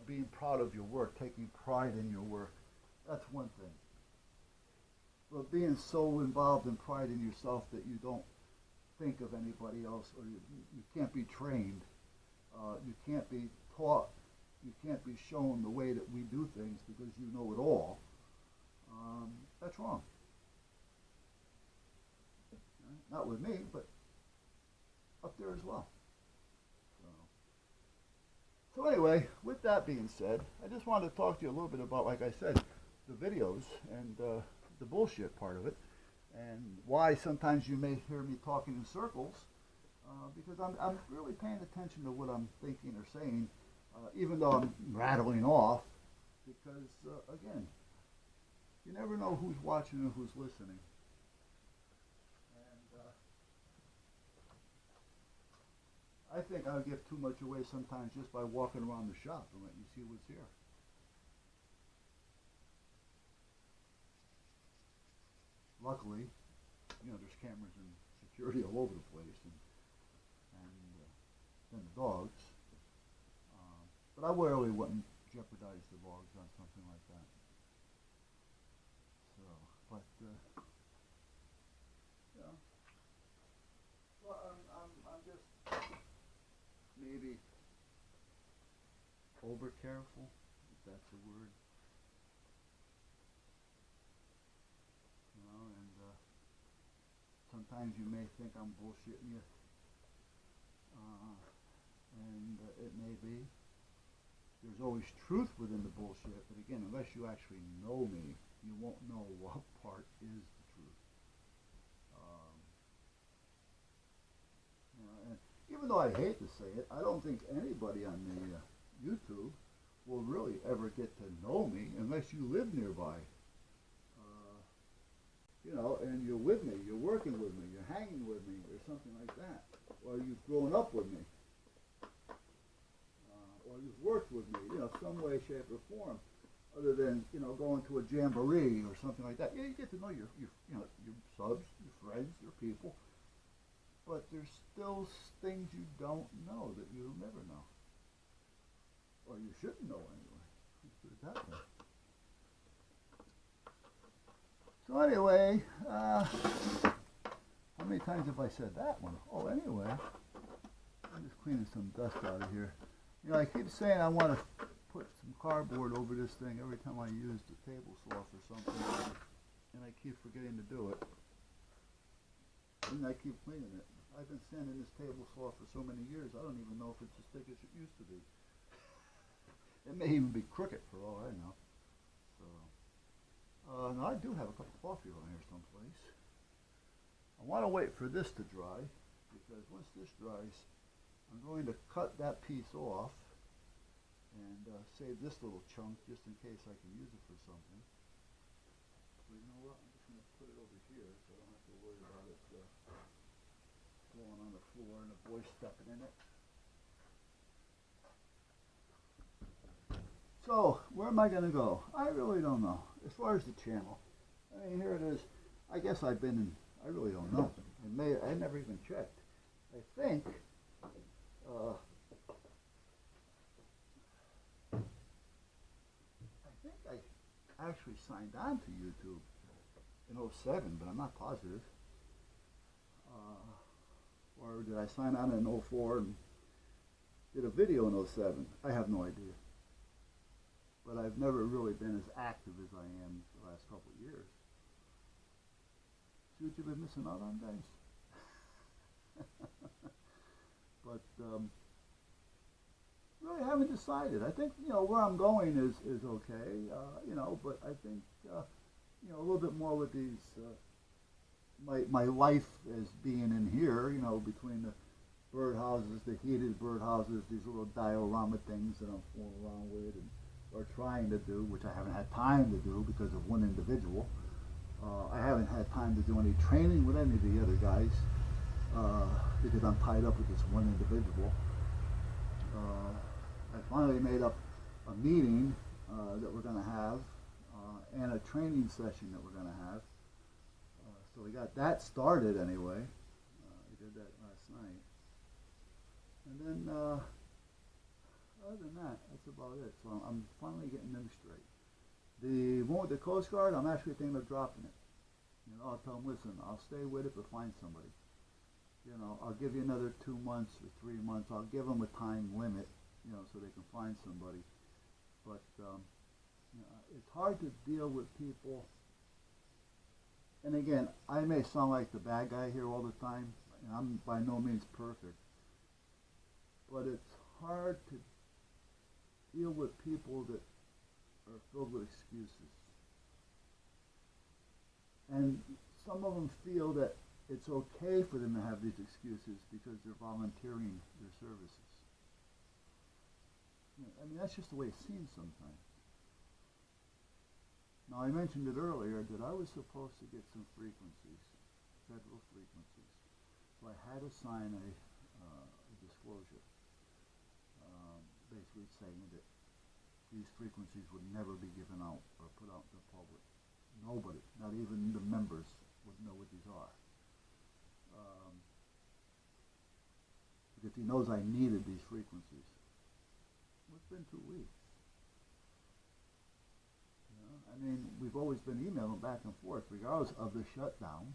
being proud of your work, taking pride in your work, that's one thing. But being so involved in pride in yourself that you don't think of anybody else, or you can't be trained, you can't be taught, you can't be shown the way that we do things because you know it all, that's wrong. Not with me, but up there as well. So anyway, with that being said, I just wanted to talk to you a little bit about, like I said, the videos and the bullshit part of it, and why sometimes you may hear me talking in circles, because I'm really paying attention to what I'm thinking or saying, even though I'm rattling off, because, again, you never know who's watching and who's listening. And I think I'll give too much away sometimes just by walking around the shop and letting you see what's here. Luckily, there's cameras and security all over the place, and then the dogs. But I really wouldn't jeopardize the dogs on something like that. So, but yeah, well, I'm just maybe over careful, if that's a word. And sometimes you may think I'm bullshitting you, and it may be. There's always truth within the bullshit, but again, unless you actually know me, you won't know what part is the truth. And even though I hate to say it, I don't think anybody on the YouTube will really ever get to know me unless you live nearby. And you're with me, you're working with me, you're hanging with me, or something like that. Or you've grown up with me. Or you've worked with me, some way, shape, or form, other than, going to a jamboree or something like that. Yeah, you get to know your subs, your friends, your people. But there's still things you don't know that you'll never know. Or you shouldn't know anyway. Let's put it that way. So anyway, how many times have I said that one? Oh, anyway, I'm just cleaning some dust out of here. I keep saying I want to put some cardboard over this thing every time I use the table saw for something, and I keep forgetting to do it. And I keep cleaning it. I've been sanding this table saw for so many years, I don't even know if it's as thick as it used to be. It may even be crooked for all I know. So. Now I do have a cup of coffee around here someplace. I want to wait for this to dry, because once this dries, I'm going to cut that piece off and save this little chunk just in case I can use it for something. So you know what, I'm just going to put it over here so I don't have to worry about it falling on the floor and the boy stepping in it. So, where am I going to go? I really don't know. As far as the channel, I mean, here it is. I guess I've been in, I really don't know. I never even checked. I think, I actually signed on to YouTube in '07, but I'm not positive. Or did I sign on in '04 and did a video in '07? I have no idea. But I've never really been as active as I am the last couple of years. See what you've been missing out on, guys? But really haven't decided. I think, where I'm going is okay, but I think, a little bit more with these, my life as being in here, between the birdhouses, the heated birdhouses, these little diorama things that I'm fooling around with, or trying to do, which I haven't had time to do because of one individual. I haven't had time to do any training with any of the other guys because I'm tied up with this one individual. I finally made up a meeting that we're going to have and a training session that we're going to have. So we got that started anyway. We did that last night. And then Other than that, that's about it. So I'm finally getting them straight. The one with the Coast Guard, I'm actually thinking of dropping it. You know, I'll tell them, listen, I'll stay with it, but find somebody. You know, I'll give you another 2 months or 3 months. I'll give them a time limit, you know, so they can find somebody. But you know, it's hard to deal with people. And again, I may sound like the bad guy here all the time, and I'm by no means perfect. But it's hard to deal with people that are filled with excuses. And some of them feel that it's okay for them to have these excuses because they're volunteering their services. You know, I mean, that's just the way it seems sometimes. Now, I mentioned it earlier that I was supposed to get some frequencies, federal frequencies. So I had to sign a disclosure, basically saying that these frequencies would never be given out or put out to the public. Nobody, not even the members, would know what these are. Because he knows I needed these frequencies. Well, it's been 2 weeks. You know? I mean, we've always been emailing back and forth, regardless of the shutdown.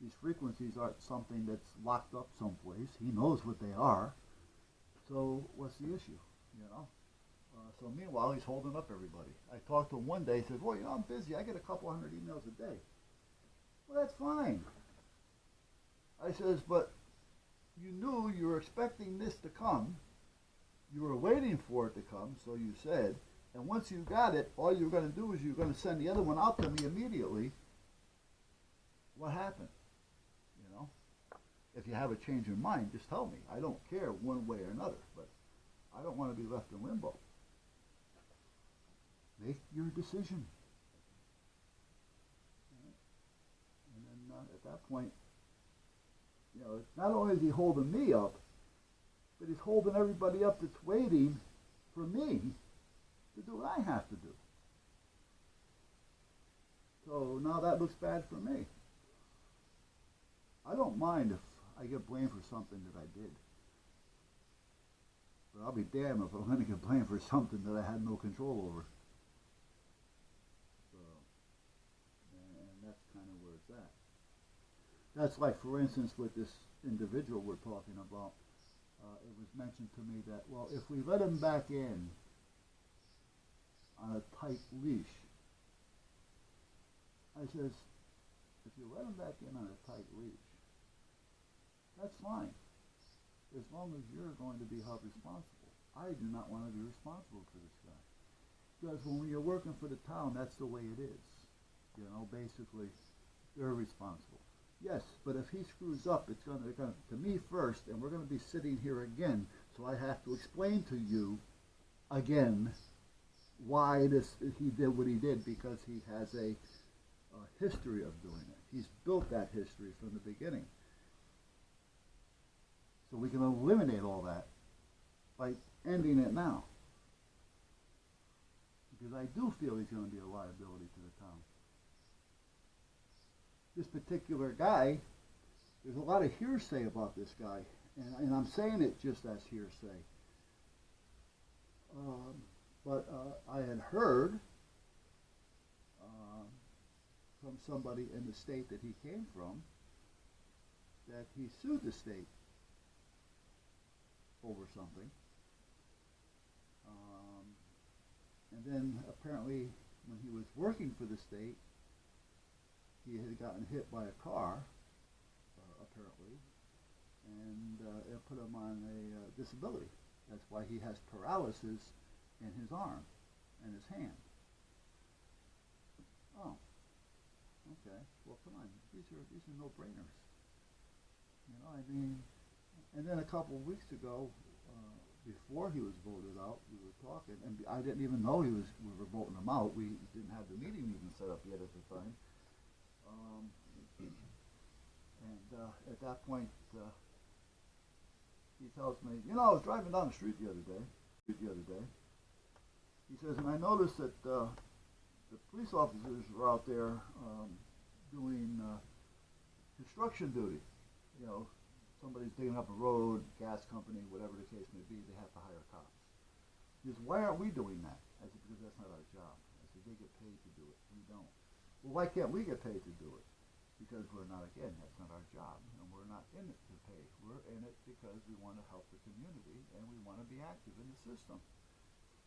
These frequencies aren't something that's locked up someplace. He knows what they are. So what's the issue? You know? So meanwhile, he's holding up everybody. I talked to him one day. He said, well, you know, I'm busy. I get a couple hundred emails a day. Well, that's fine. I says, but you knew you were expecting this to come. You were waiting for it to come, so you said. And once you got it, all you were going to do is you were going to send the other one out to me immediately. What happened? You know? If you have a change in mind, just tell me. I don't care one way or another, but I don't want to be left in limbo. Make your decision. And then at that point, you know, not only is he holding me up, but he's holding everybody up that's waiting for me to do what I have to do. So now that looks bad for me. I don't mind if I get blamed for something that I did. But I'll be damned if I'm going to get blamed for something that I had no control over. So, and that's kind of where it's at. That's like, for instance, with this individual we're talking about. It was mentioned to me that, well, if we let him back in on a tight leash, I says, if you let him back in on a tight leash, that's fine, as long as you're going to be held responsible. I do not want to be responsible for this guy. Because when you're working for the town, that's the way it is. You know, basically, they're responsible. Yes, but if he screws up, it's going to me first, and we're going to be sitting here again. So I have to explain to you again why he did what he did, because he has a history of doing it. He's built that history from the beginning. So we can eliminate all that by ending it now. Because I do feel he's going to be a liability to the town. This particular guy, there's a lot of hearsay about this guy, and I'm saying it just as hearsay. But I had heard from somebody in the state that he came from that he sued the state over something. And then apparently when he was working for the state, he had gotten hit by a car, apparently, and it put him on a disability. That's why he has paralysis in his arm and his hand. Oh, okay. Well, come on. These are no-brainers. You know, I mean, and then a couple of weeks ago, before he was voted out, we were talking, and I didn't even know we were voting him out. We didn't have the meeting even set up yet at the time. And at that point, he tells me, you know, I was driving down the street the other day. He says, and I noticed that the police officers were out there doing construction duty. You know, somebody's digging up a road, gas company, whatever the case may be, they have to hire cops. He says, why aren't we doing that? I said, because that's not our job. I said, they get paid to do it. We don't. Well, why can't we get paid to do it? Because we're not, again, that's not our job. And we're not in it to pay. We're in it because we want to help the community and we want to be active in the system.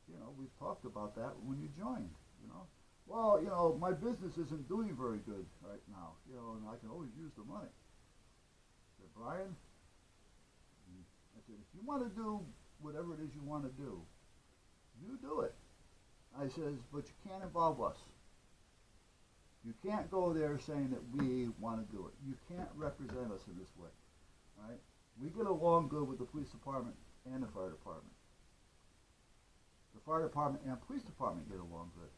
You know, we've talked about that when you joined, you know. Well, you know, my business isn't doing very good right now, you know, and I can always use the money. I said, Brian, I said, if you want to do whatever it is you want to do, you do it. I says, but you can't involve us. You can't go there saying that we want to do it. You can't represent us in this way, right? We get along good with the police department and the fire department. The fire department and police department get along good.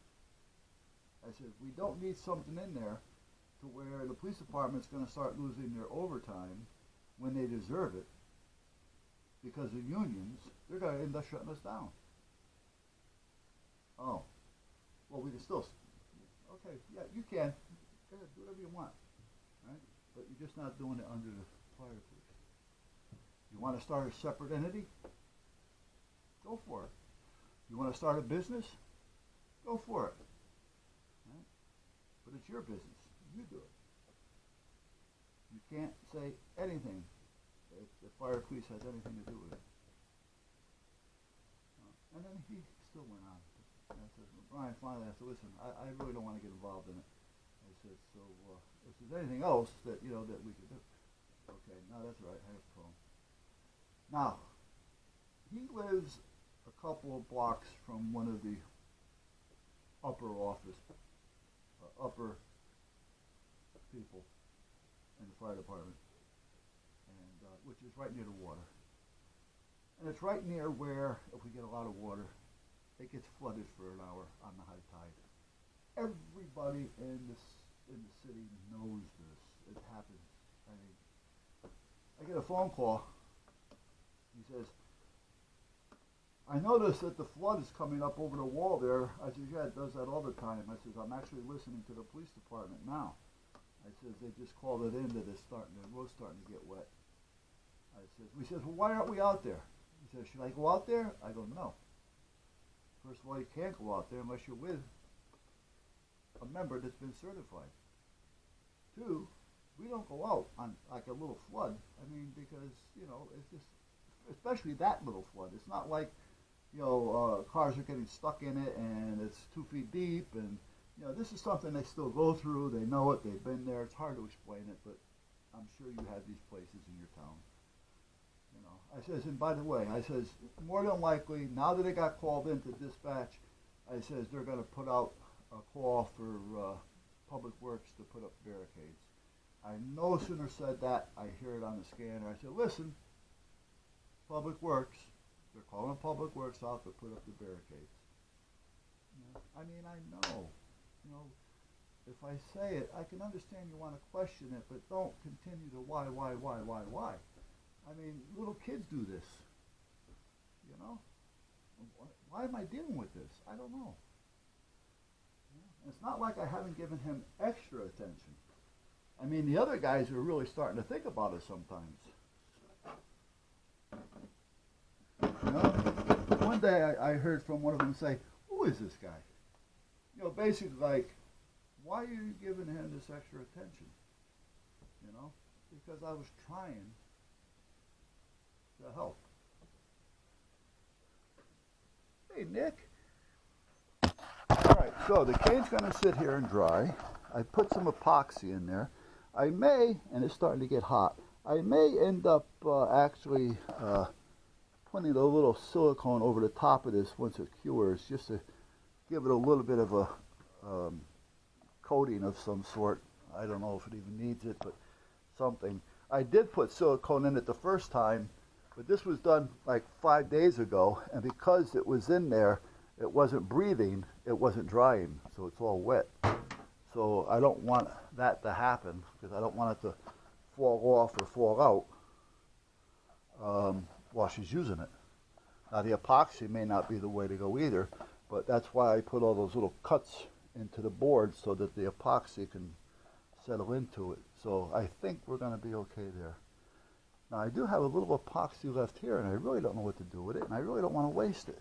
I said, we don't need something in there to where the police department's going to start losing their overtime when they deserve it because the unions, they're going to end up shutting us down. Oh, well, we can still, okay, yeah, you can. Go ahead, do whatever you want, right? But you're just not doing it under the fire police. You want to start a separate entity? Go for it. You want to start a business? Go for it. Right? But it's your business. You do it. You can't say anything if the fire police has anything to do with it. And then he still went on. And I said, well, Brian, finally, I said, listen, I really don't want to get involved in it. I said, so if there's anything else that, you know, that we could do. Okay, no, that's right, I have a phone. Now, he lives a couple of blocks from one of the upper office, upper people in the fire department, and which is right near the water. And it's right near where, if we get a lot of water, it gets flooded for an hour on the high tide. Everybody in the city knows this. It happens. I mean, I get a phone call. He says, I noticed that the flood is coming up over the wall there. I said, yeah, it does that all the time. I says, I'm actually listening to the police department now. I says, they just called it in that the road's starting to get wet. We says, well, why aren't we out there? He says, should I go out there? I go, no. First of all, you can't go out there unless you're with a member that's been certified. Two, we don't go out on like a little flood. I mean, because, you know, it's just, especially that little flood. It's not like, you know, cars are getting stuck in it and it's 2 feet deep, and, you know, this is something they still go through. They know it. They've been there. It's hard to explain it, but I'm sure you have these places in your town. You know, I says, and by the way, I says, more than likely, now that it got called into dispatch, I says they're going to put out a call for Public Works to put up barricades. I no sooner said that, I hear it on the scanner. I said, listen, Public Works, they're calling Public Works out to put up the barricades. You know, I mean, I know, you know, if I say it, I can understand you want to question it, but don't continue to why. I mean, little kids do this, you know? Why am I dealing with this? I don't know. It's not like I haven't given him extra attention. I mean, the other guys are really starting to think about it sometimes. You know? One day I heard from one of them say, who is this guy? You know, basically like, why are you giving him this extra attention? You know? Because I was trying to help. Hey, Nick. Alright, so the cane's going to sit here and dry. I put some epoxy in there. I may, and it's starting to get hot, I may end up actually putting a little silicone over the top of this once it cures, just to give it a little bit of a coating of some sort. I don't know if it even needs it, but something. I did put silicone in it the first time, but this was done like 5 days ago, and because it was in there, it wasn't breathing, it wasn't drying, so it's all wet. So I don't want that to happen, because I don't want it to fall off or fall out while she's using it. Now the epoxy may not be the way to go either, but that's why I put all those little cuts into the board so that the epoxy can settle into it. So I think we're going to be okay there. Now I do have a little epoxy left here, and I really don't know what to do with it, and I really don't want to waste it.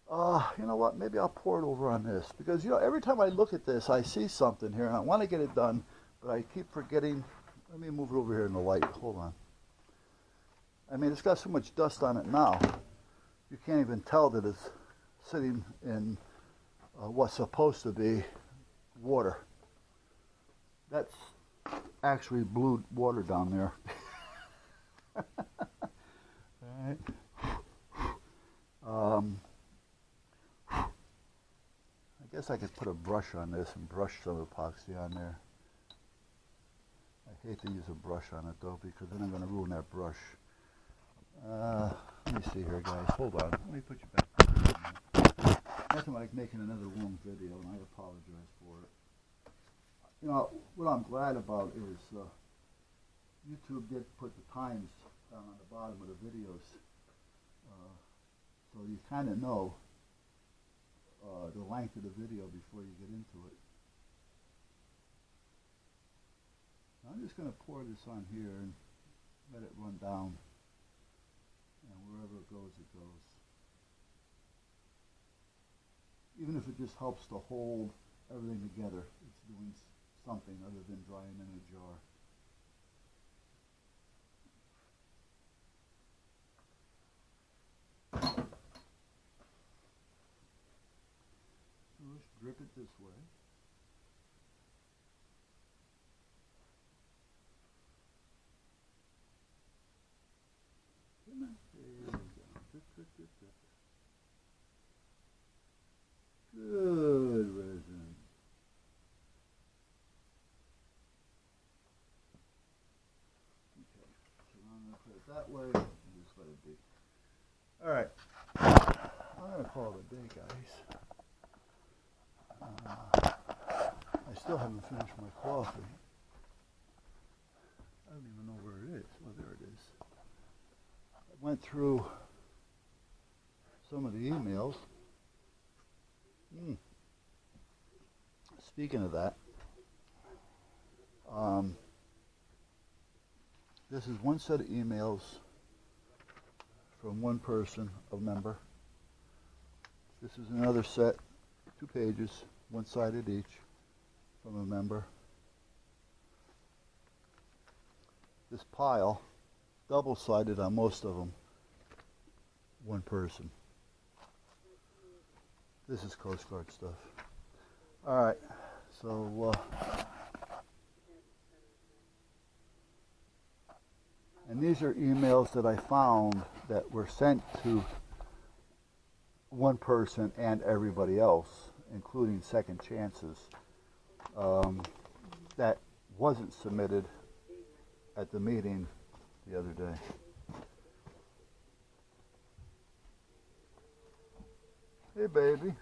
You know what? Maybe I'll pour it over on this because every time I look at this, I see something here, and I want to get it done, but I keep forgetting. Let me move it over here in the light. Hold on. I mean, it's got so much dust on it now, you can't even tell that it's sitting in what's supposed to be water. That's actually blue water down there. All right. I guess I could put a brush on this and brush some epoxy on there. I hate to use a brush on it though, because then I'm going to ruin that brush. Let me see here, guys. Hold on. Let me put you back. Nothing like making another long video, and I apologize for it. What I'm glad about is YouTube did put the times down on the bottom of the videos, so you kind of know the length of the video before you get into it. I'm just going to pour this on here and let it run down, and wherever it goes, it goes. Even if it just helps to hold everything together, it's doing something other than drying in a jar. So let's drip it this way. There we go. Drip, drip, drip, drip. Good resin. Okay, so I'm going to put it that way and just let it be. Alright, I'm going to call it a day, guys. I still haven't finished my coffee. I don't even know where it is. Oh, there it is. I went through some of the emails. Speaking of that, this is one set of emails from one person, a member. This is another set, 2 pages, one-sided each, from a member. This pile, double-sided on most of them, one person. This is Coast Guard stuff. All right, so and these are emails that I found that were sent to one person and everybody else, including second chances, that wasn't submitted at the meeting the other day. Hey, baby.